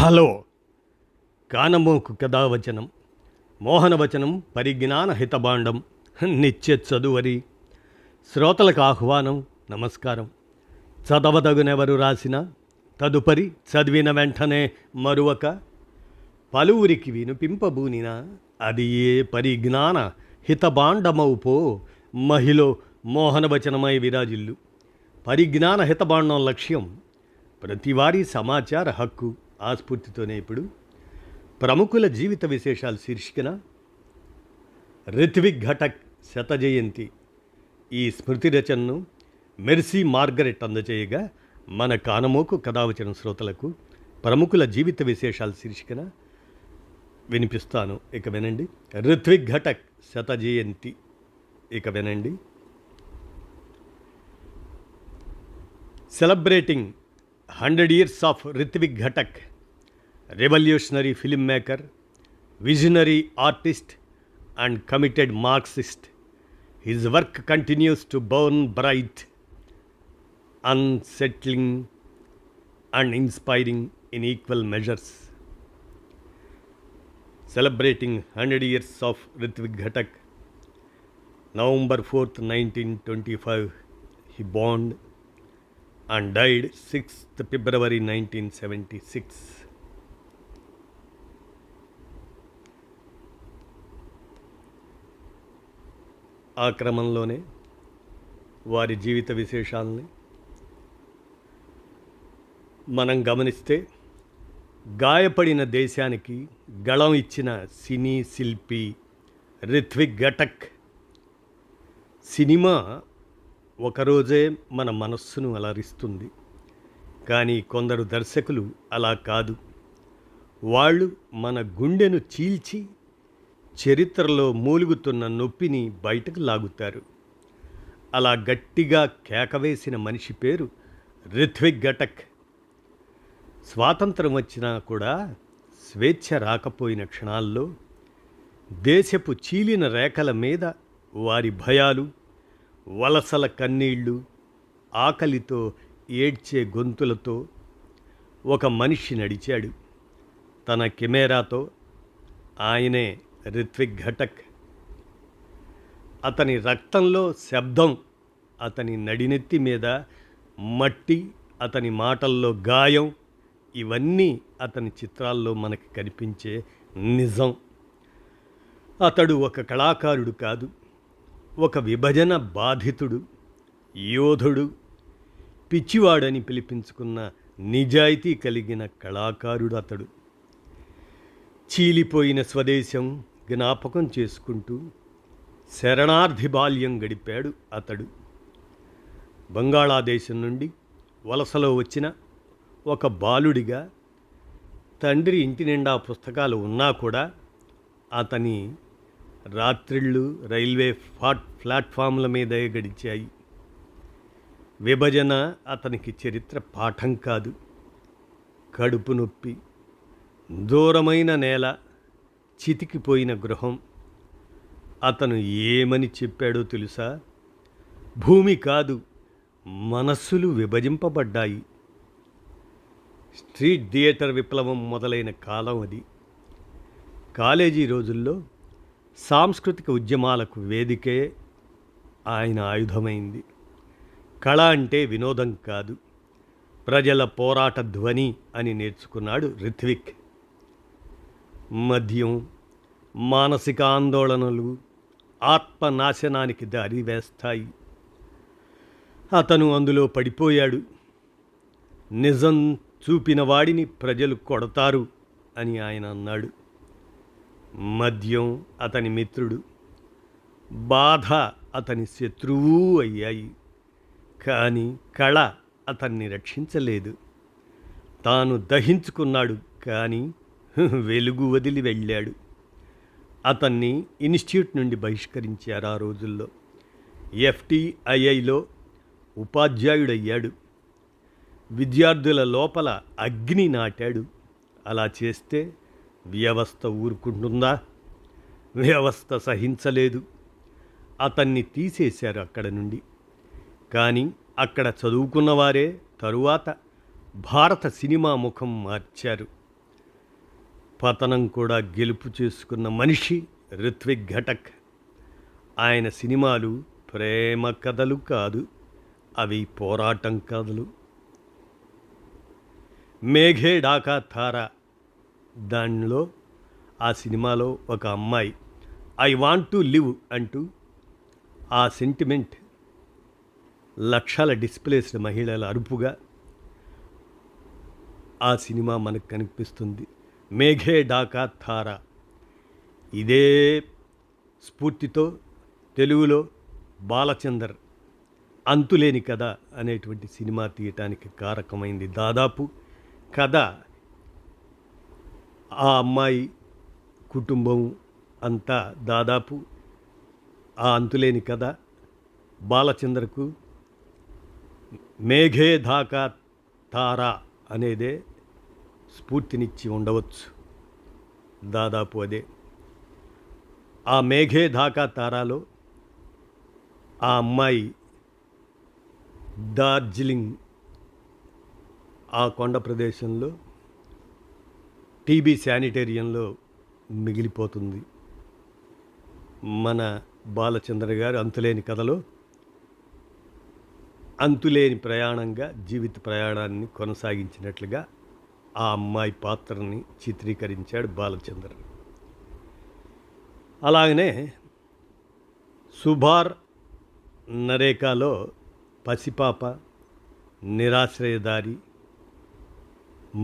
Hello కానమోకు కథావచనం మోహనవచనం పరిజ్ఞాన హితబాండం నిత్య చదువరి శ్రోతలకు ఆహ్వానం నమస్కారం. చదవదగునెవరు రాసిన తదుపరి చదివిన వెంటనే మరువక పలువురికి వినిపింపబూనిన అది ఏ పరిజ్ఞాన హితబాండమౌపో మహిళ మోహనవచనమై విరాజిల్లు. పరిజ్ఞాన హితబాండం లక్ష్యం ప్రతివారీ సమాచార హక్కు. ఆ స్ఫూర్తితోనే ఇప్పుడు ప్రముఖుల జీవిత విశేషాలు శీర్షికన రిత్విక్ ఘటక్ శత జయంతి ఈ స్మృతి రచనను మెర్సీ మార్గరెట్ అందజేయగా మన కానమోకు కథావచన శ్రోతలకు ప్రముఖుల జీవిత విశేషాలు శీర్షికన వినిపిస్తాను. ఇక వినండి. రిత్విక్ ఘటక్ శత జయంతి. ఇక వినండి. Celebrating 100 years of Ritvik Ghatak, revolutionary filmmaker, visionary artist and committed Marxist. His work continues to burn bright, unsettling and inspiring in equal measures. Celebrating 100 years of Ritvik Ghatak, November 4th, 1925, he born and died 6th February 1976. ఆ క్రమంలోనే వారి జీవిత విశేషాలని మనం గమనిస్తే గాయపడిన దేశానికి గళం ఇచ్చిన సినీ శిల్పి రిత్విక్ ఘటక్. సినిమా ఒకరోజే మన మనస్సును అలరిస్తుంది, కానీ కొందరు దర్శకులు అలా కాదు. వాళ్ళు మన గుండెను చీల్చి చరిత్రలో మూలుగుతున్న నొప్పిని బయటకు లాగుతారు. అలా గట్టిగా కేకవేసిన మనిషి పేరు రిత్విక్ ఘటక్. స్వాతంత్రం వచ్చినా కూడా స్వేచ్ఛ రాకపోయిన క్షణాల్లో దేశపు చీలిన రేఖల మీద వారి భయాలు, వలసల కన్నీళ్ళు, ఆకలితో ఏడ్చే గొంతులతో ఒక మనిషి నడిచాడు. తన కెమెరాతో. ఆయనే రిత్విక్ ఘటక్. అతని రక్తంలో శబ్దం, అతని నడినెత్తి మీద మట్టి, అతని మాటల్లో గాయం, ఇవన్నీ అతని చిత్రాల్లో మనకి కనిపించే నిజం. అతడు ఒక కళాకారుడు కాదు, ఒక విభజన బాధితుడు, యోధుడు, పిచ్చివాడని పిలిపించుకున్న నిజాయితీ కలిగిన కళాకారుడు అతడు. చీలిపోయిన స్వదేశం జ్ఞాపకం చేసుకుంటూ శరణార్థి బాల్యం గడిపాడు అతడు. బంగాళాదేశం నుండి వలసలో వచ్చిన ఒక బాలుడిగా తండ్రి ఇంటి నిండా పుస్తకాలు ఉన్నా కూడా అతని రాత్రిళ్ళు రైల్వే ప్లాట్ఫామ్ల మీదే గడిచాయి. విభజన అతనికి చరిత్ర పాఠం కాదు, కడుపు నొప్పి. దూరమైన నేల, చితికిపోయిన గృహం. అతను ఏమని చెప్పాడో తెలుసా? భూమి కాదు, మనస్సులు విభజింపబడ్డాయి. స్ట్రీట్ థియేటర్ విప్లవం మొదలైన కాలం అది. కాలేజీ రోజుల్లో సాంస్కృతిక ఉద్యమాలకు వేదికే ఆయన ఆయుధమైంది. కళ అంటే వినోదం కాదు, ప్రజల పోరాట ధ్వని అని నేర్చుకున్నాడు రిత్విక్. మద్యం, మానసిక ఆందోళనలు ఆత్మనాశనానికి దారి వేస్తాయి. అతను అందులో పడిపోయాడు. నిజం చూపిన వాడిని ప్రజలు కొడతారు అని ఆయన అన్నాడు. మద్యం అతని మిత్రుడు, బాధ అతని శత్రువు అయ్యాయి. కానీ కళ అతన్ని రక్షించలేదు. తాను దహించుకున్నాడు, కానీ వెలుగు వదిలి వెళ్ళాడు. అతన్ని ఇన్స్టిట్యూట్ నుండి బహిష్కరించారు ఆ రోజుల్లో. FTIIలో ఉపాధ్యాయుడయ్యాడు. విద్యార్థుల లోపల అగ్ని నాటాడు. అలా చేస్తే వ్యవస్థ ఊరుకుంటుందా? వ్యవస్థ సహించలేదు. అతన్ని తీసేశారు అక్కడ నుండి. కానీ అక్కడ చదువుకున్నవారే తరువాత భారత సినిమా ముఖం మార్చారు. పతనం కూడా గెలుపు చేసుకున్న మనిషి రిత్విక్ ఘటక్. ఆయన సినిమాలు ప్రేమ కథలు కాదు, అవి పోరాటం కథలు. మేఘే ఢాకా తారా, దానిలో ఆ సినిమాలో ఒక అమ్మాయి ఐ వాంట్ టు లివ్ అంటూ ఆ సెంటిమెంట్ లక్షల డిస్ప్లేస్డ్ మహిళల అరుపుగా ఆ సినిమా మనకు కనిపిస్తుంది. మేఘే ఢాకా తారా. ఇదే స్ఫూర్తితో తెలుగులో బాలచందర్ అంతులేని కథ అనేటువంటి సినిమా తీయటానికి కారకమైంది. దాదాపు కథ ఆ అమ్మాయి కుటుంబం అంతా దాదాపు ఆ అంతులేని కథ బాలచందర్కు మేఘే ఢాకా తారా అనేదే స్ఫూర్తినిచ్చి ఉండవచ్చు. దాదాపు అదే. ఆ మేఘే ఢాకా తారాలో ఆ అమ్మాయి డార్జిలింగ్ ఆ కొండ ప్రదేశంలో టీబీ శానిటేరియంలో మిగిలిపోతుంది. మన బాలచంద్ర గారు అంతులేని కథలో అంతులేని ప్రయాణంగా జీవిత ప్రయాణాన్ని కొనసాగించినట్లుగా ఆ అమ్మాయి పాత్రని చిత్రీకరించాడు బాలచంద్ర. అలాగనే సుభార్ నరేకాలో పసిపాప, నిరాశ్రయదారి,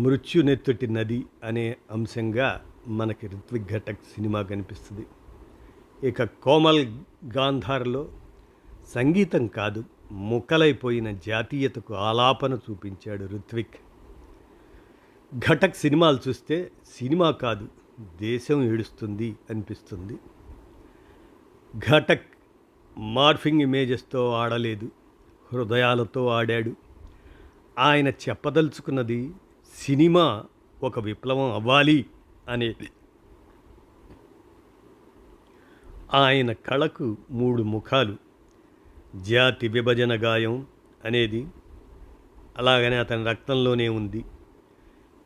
మృత్యునెత్తుటి నది అనే అంశంగా మనకి రిత్విక్ ఘటక్ సినిమా కనిపిస్తుంది. ఇక కోమల్ గాంధార్లో సంగీతం కాదు, ముక్కలైపోయిన జాతీయతకు ఆలాపన చూపించాడు రిత్విక్. ఘటక్ సినిమాలు చూస్తే సినిమా కాదు, దేశం ఏడుస్తుంది అనిపిస్తుంది. ఘటక్ మార్ఫింగ్ ఇమేజెస్తో ఆడలేదు, హృదయాలతో ఆడాడు. ఆయన చెప్పదలుచుకున్నది సినిమా ఒక విప్లవం అవ్వాలి అనేది. ఆయన కళకు 3 ముఖాలు. జాతి విభజన గాయం అనేది అలాగనే అతని రక్తంలోనే ఉంది.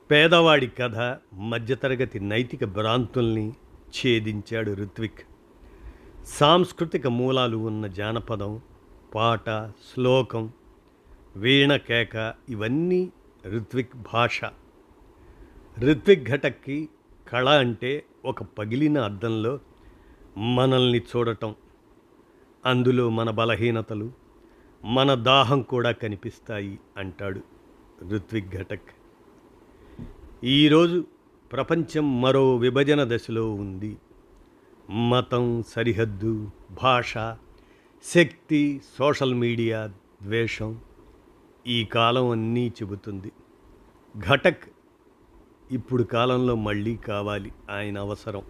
పేదవాడి కథ, మధ్యతరగతి నైతిక భ్రాంతుల్ని ఛేదించాడు రిత్విక్. సాంస్కృతిక మూలాలు ఉన్న జానపదం, పాట, శ్లోకం, వీణ కేక ఇవన్నీ రిత్విక్ భాష. రిత్విక్ ఘటక్కి కళ అంటే ఒక పగిలిన అద్దంలో మనల్ని చూడటం, అందులో మన బలహీనతలు, మన దాహం కూడా కనిపిస్తాయి అంటాడు రిత్విక్ ఘటక్. ఈరోజు ప్రపంచం మరో విభజన దశలో ఉంది. మతం, సరిహద్దు, భాష, శక్తి, సోషల్ మీడియా, ద్వేషం, ఈ కాలం అన్నీ చెబుతుంది. ఘటక్ ఇప్పుడు కాలంలో మళ్ళీ కావాలి, ఆయన అవసరం.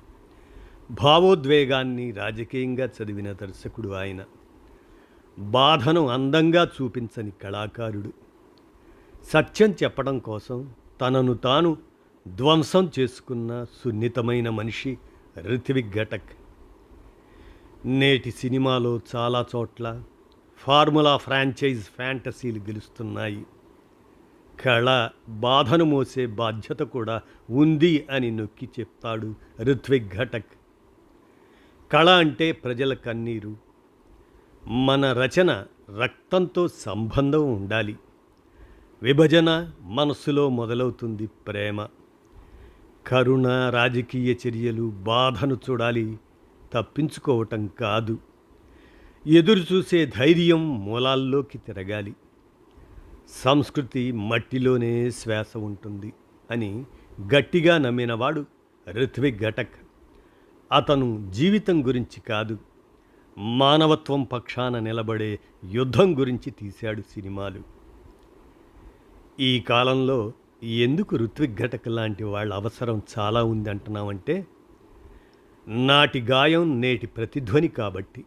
భావోద్వేగాన్ని రాజకీయంగా చదివిన దర్శకుడు ఆయన. బాధను అందంగా చూపించని కళాకారుడు. సత్యం చెప్పడం కోసం తనను తాను ధ్వంసం చేసుకున్న సున్నితమైన మనిషి రిత్విక్ ఘటక్. నేటి సినిమాలో చాలా చోట్ల ఫార్ములా ఫ్రాంచైజ్ ఫ్యాంటసీలు గెలుస్తున్నాయి. కళ బాధను మోసే బాధ్యత కూడా ఉంది అని నొక్కి చెప్తాడు రిత్విక్ ఘటక్. కళ అంటే ప్రజల కన్నీరు. మన రచన రక్తంతో సంబంధం ఉండాలి. విభజన మనస్సులో మొదలవుతుంది ప్రేమ. కరుణ, రాజకీయ చర్యలు బాధను చూడాలి, తప్పించుకోవటం కాదు. ఎదురు చూసే ధైర్యం మూలాల్లోకి తిరగాలి. సంస్కృతి మట్టిలోనే శ్వాస ఉంటుంది అని గట్టిగా నమ్మినవాడు రిత్విక్ ఘటక్. అతను జీవితం గురించి కాదు, మానవత్వం పక్షాన నిలబడే యుద్ధం గురించి తీశాడు సినిమాలు. ఈ కాలంలో ఎందుకు రిత్విక్ ఘటక్ లాంటి వాళ్ళ అవసరం చాలా ఉంది అంటున్నామంటే, నాటి గాయం నేటి ప్రతిధ్వని కాబట్టి.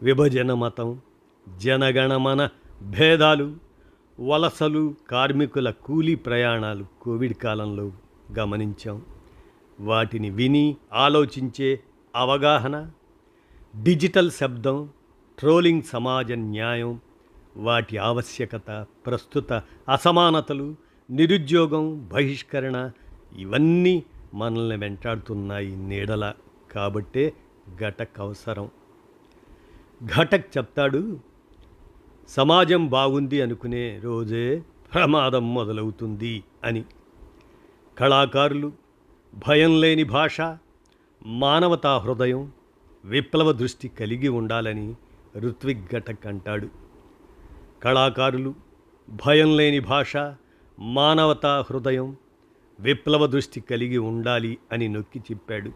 విభజన, మతం, జనగణమన భేదాలు, వలసలు, కార్మికుల కూలీ ప్రయాణాలు కోవిడ్ కాలంలో గమనించాం. వాటిని విని ఆలోచించే అవగాహన, డిజిటల్ శబ్దం, ట్రోలింగ్ సమాజ న్యాయం, వాటి ఆవశ్యకత, ప్రస్తుత అసమానతలు, నిరుద్యోగం, బహిష్కరణ, ఇవన్నీ మనల్ని వెంటాడుతున్నాయి నీడల. కాబట్టే ఘటక్ అవసరం. ఘటక్ చెప్తాడు, సమాజం బాగుంది అనుకునే రోజే ప్రమాదం మొదలవుతుంది అని. కళాకారులు భయం లేని భాష, మానవతా హృదయం, విప్లవ దృష్టి కలిగి ఉండాలని రుత్విక్ ఘటక్ అంటాడు. కళాకారులు భయం లేని భాష, మానవతా హృదయం, విప్లవ దృష్టి కలిగి ఉండాలి అని నొక్కి చెప్పాడు.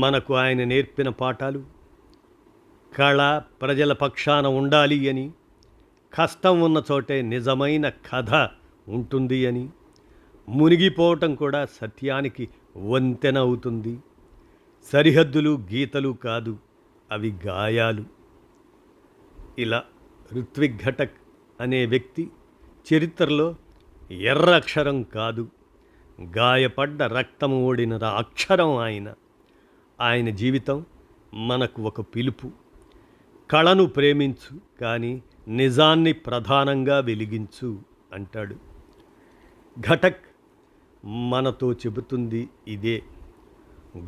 మనకు ఆయన నేర్పిన పాఠాలు కళ ప్రజల పక్షాన ఉండాలి అని, కష్టం ఉన్న చోటే నిజమైన కథ ఉంటుంది అని, మునిగిపోవటం కూడా సత్యానికి వంతెన అవుతుంది, సరిహద్దులు గీతలు కాదు అవి గాయాలు. ఇలా రుత్విక్ ఘటక్ అనే వ్యక్తి చరిత్రలో ఎర్ర అక్షరం కాదు, గాయపడ్డ రక్తం ఓడిన అక్షరం ఆయన. ఆయన జీవితం మనకు ఒక పిలుపు. కళను ప్రేమించు కానీ నిజాన్ని ప్రధానంగా వెలిగించు అంటాడు. ఘటక్ మనతో చెబుతుంది ఇదే.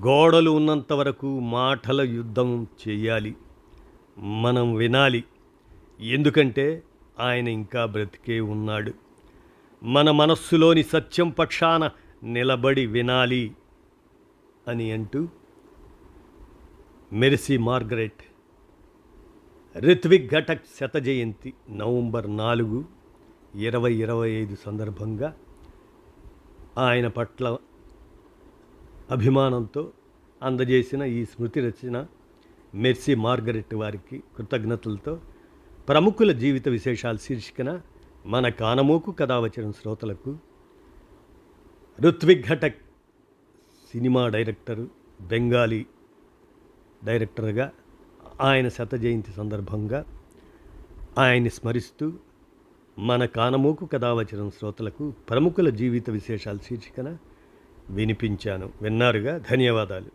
గోడలు ఉన్నంత వరకు మాటల యుద్ధం చేయాలి, మనం వినాలి. ఎందుకంటే ఆయన ఇంకా బ్రతికే ఉన్నాడు. మన మనస్సులోని సత్యం పక్షాన నిలబడి వినాలి అని అంటూ మెర్సీ మార్గరెట్ రుత్విక్ ఘటక్ శత జయంతి నవంబర్ 4, 2025 సందర్భంగా ఆయన పట్ల అభిమానంతో అందజేసిన ఈ స్మృతి రచన మెర్సీ మార్గరెట్ వారికి కృతజ్ఞతలతో ప్రముఖుల జీవిత విశేషాలు శీర్షికన మన కానమోకు కథావచనం శ్రోతలకు రుత్విక్ ఘటక్ సినిమా డైరెక్టరు, బెంగాలీ డైరెక్టర్గా ఆయన శత జయంతి సందర్భంగా ఆయన్ని స్మరిస్తూ మన కానమోకు కథావచనం శ్రోతలకు ప్రముఖుల జీవిత విశేషాలు శీర్షికన వినిపించాను. విన్నారుగా. ధన్యవాదాలు.